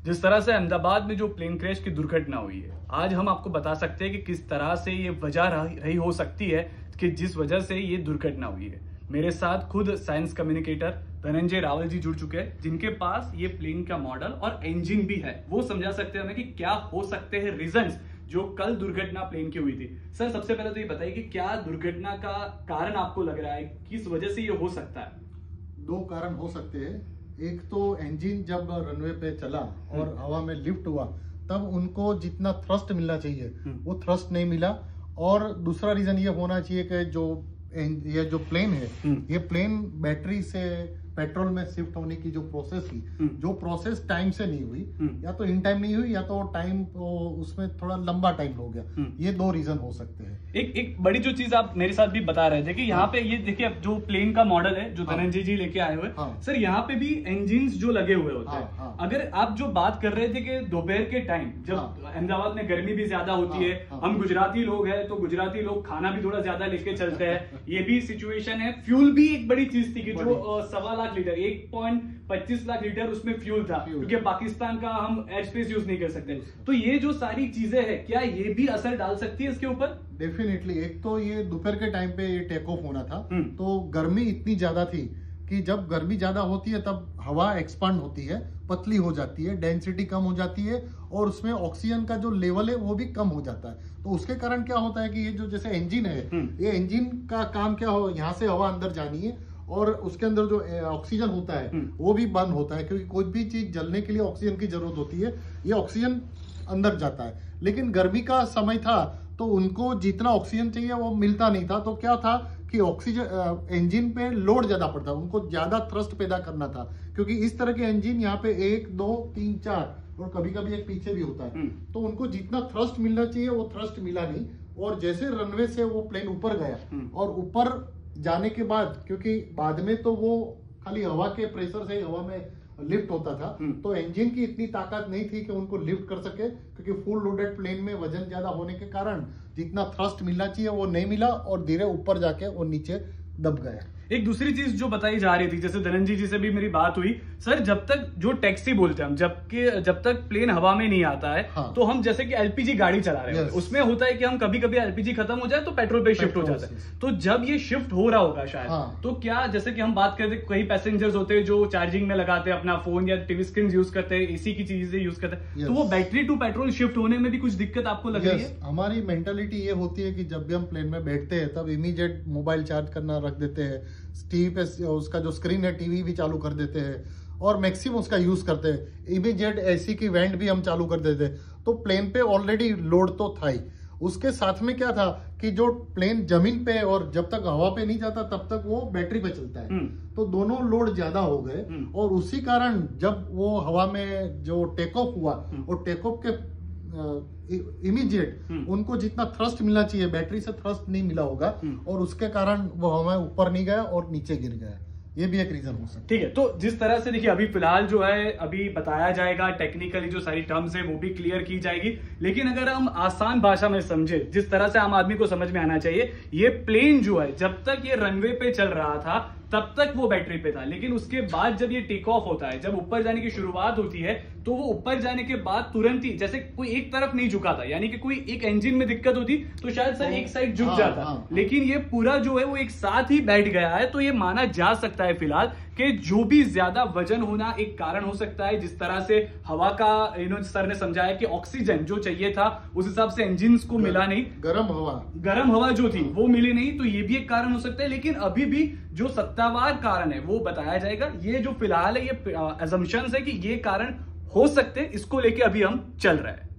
जिस तरह से अहमदाबाद में जो प्लेन क्रैश की दुर्घटना हुई है, आज हम आपको बता सकते हैं कि किस तरह से ये वजह रही हो सकती है कि जिस वजह से ये दुर्घटना हुई है। मेरे साथ खुद साइंस कम्युनिकेटर धनंजय रावल जी जुड़ चुके हैं, जिनके पास ये प्लेन का मॉडल और इंजन भी है। वो समझा सकते हैं हमें कि क्या हो सकते हैं रीजंस जो कल दुर्घटना प्लेन की हुई थी। सर, सबसे पहले तो ये बताइए कि क्या दुर्घटना का कारण आपको लग रहा है, किस वजह से ये हो सकता है? दो कारण हो सकते हैं। एक तो इंजन जब रनवे पे चला और हवा में लिफ्ट हुआ तब उनको जितना थ्रस्ट मिलना चाहिए वो थ्रस्ट नहीं मिला। और दूसरा रीजन ये होना चाहिए कि ये जो प्लेन है ये प्लेन बैटरी से पेट्रोल में शिफ्ट होने की जो प्रोसेस थी, जो प्रोसेस टाइम से नहीं हुई, या तो इन टाइम नहीं हुई या तो टाइम उसमें थोड़ा लंबा टाइम हो गया। ये दो रीजन हो सकते हैं। एक बड़ी जो चीज आप मेरे साथ भी बता रहे थे कि यहाँ पे ये देखिए जो प्लेन का मॉडल है जो धनंजय जी लेके आए हुए, सर यहाँ पे भी इंजन जो लगे हुए होते हैं। अगर आप जो बात कर रहे थे कि दोपहर के टाइम जब अहमदाबाद में गर्मी भी ज्यादा होती है, हम गुजराती लोग हैं तो गुजराती लोग खाना भी थोड़ा ज्यादा लेके चलते हैं, ये भी सिचुएशन है। फ्यूल भी एक बड़ी चीज थी कि जो 1.25 लाख लीटर 1.25 लाख लीटर उसमें फ्यूल था, क्योंकि पाकिस्तान का हम एयर स्पेस यूज नहीं कर सकते। तो ये जो सारी चीजें हैं, क्या ये भी असर डाल सकती है इसके ऊपर? डेफिनेटली। एक तो ये दोपहर के टाइम पे ये टेक ऑफ होना था, तो गर्मी इतनी ज्यादा थी कि जब गर्मी ज्यादा होती है तब हवा एक्सपांड होती है, पतली हो जाती है, डेंसिटी कम हो जाती है और उसमें ऑक्सीजन का जो लेवल है वो भी कम हो जाता है। तो उसके कारण क्या होता है कि ये जो जैसे इंजन है, ये इंजन का काम क्या हो, यहाँ से हवा अंदर जानी है और उसके अंदर जो ऑक्सीजन होता है वो भी बंद होता है, क्योंकि कोई भी चीज जलने के लिए ऑक्सीजन की जरूरत होती है। ये ऑक्सीजन अंदर जाता है, लेकिन गर्मी का समय था तो उनको जितना ऑक्सीजन चाहिए वो मिलता नहीं था। तो क्या था कि ऑक्सीजन इंजन पे लोड ज्यादा पड़ता, उनको ज्यादा थ्रस्ट पैदा करना था, क्योंकि इस तरह के इंजन यहाँ पे 1 2 3 4 और कभी कभी एक पीछे भी होता है। तो उनको जितना थ्रस्ट मिलना चाहिए वो थ्रस्ट मिला नहीं। और जैसे रनवे से वो प्लेन ऊपर गया और ऊपर जाने के बाद, क्योंकि बाद में तो वो खाली हवा के प्रेशर से हवा में लिफ्ट होता था, तो इंजन की इतनी ताकत नहीं थी कि उनको लिफ्ट कर सके, क्योंकि फुल लोडेड प्लेन में वजन ज्यादा होने के कारण जितना थ्रस्ट मिलना चाहिए वो नहीं मिला और धीरे ऊपर जाके वो नीचे दब गया। एक दूसरी चीज जो बताई जा रही थी, जैसे धनंजय जी से भी मेरी बात हुई, सर जब तक जो टैक्सी बोलते हैं हम, जब तक प्लेन हवा में नहीं आता है, तो हम जैसे कि एलपीजी गाड़ी चला रहे हैं, उसमें होता है कि हम कभी कभी एलपीजी खत्म हो जाए तो पेट्रोल पे शिफ्ट हो जाता है। तो जब ये शिफ्ट हो रहा होगा शायद, तो क्या जैसे कि हम बात करते हैं, कई पैसेंजर्स होते हैं जो चार्जिंग में लगाते हैं अपना फोन या टीवी स्क्रीन यूज करते हैं, एसी की चीजें यूज करते हैं, तो वो बैटरी टू पेट्रोल शिफ्ट होने में भी कुछ दिक्कत आपको लग रही है? हमारी मेंटालिटी ये होती है कि जब भी हम प्लेन में बैठते हैं तब इमीडिएट मोबाइल चार्ज करना रख देते हैं, टीवी पे उसका जो स्क्रीन है टीवी भी चालू कर देते हैं और मैक्सिमम उसका यूज करते हैं। इमीडिएट एसी की वेंट भी हम चालू कर देते हैं। तो प्लेन पे ऑलरेडी लोड तो था ही, उसके साथ में क्या था कि जो प्लेन जमीन पे और जब तक हवा पे नहीं जाता तब तक वो बैटरी पे चलता है, तो दोनों लोड ज्यादा हो गए। और उसी कारण जब वो हवा में जो टेक ऑफ हुआ और टेक ऑफ के इमीडिएट उनको जितना थ्रस्ट मिलना चाहिए बैटरी से थ्रस्ट नहीं मिला होगा और उसके कारण वो हवा ऊपर नहीं गया और नीचे गिर गया। ये भी एक रीजन हो सकता है। ठीक है, तो जिस तरह से देखिए अभी फिलहाल जो है अभी बताया जाएगा, टेक्निकली जो सारी टर्म्स है वो भी क्लियर की जाएगी, लेकिन अगर हम आसान भाषा में समझे, जिस तरह से आम आदमी को समझ में आना चाहिए, ये प्लेन जो है जब तक ये रनवे पे चल रहा था तब तक वो बैटरी पे था, लेकिन उसके बाद जब ये टेक ऑफ होता है, जब ऊपर जाने की शुरुआत होती है, तो वो ऊपर जाने के बाद तुरंत ही जैसे कोई एक तरफ नहीं झुका था, यानी कि कोई एक इंजन में दिक्कत होती तो शायद सर एक साइड झुक जाता, लेकिन ये पूरा जो है वो एक साथ ही बैठ गया है। तो ये माना जा सकता है फिलहाल कि जो भी ज्यादा वजन होना एक कारण हो सकता है। जिस तरह से हवा का सर ने समझाया कि ऑक्सीजन जो चाहिए था उस हिसाब से इंजन को मिला नहीं, गर्म हवा जो थी वो मिली नहीं, तो ये भी एक कारण हो सकता है। लेकिन अभी भी जो सत्तावार कारण है वो बताया जाएगा। ये जो फिलहाल है ये असम्पशंस है कि ये कारण हो सकते हैं, इसको लेके अभी हम चल रहे हैं।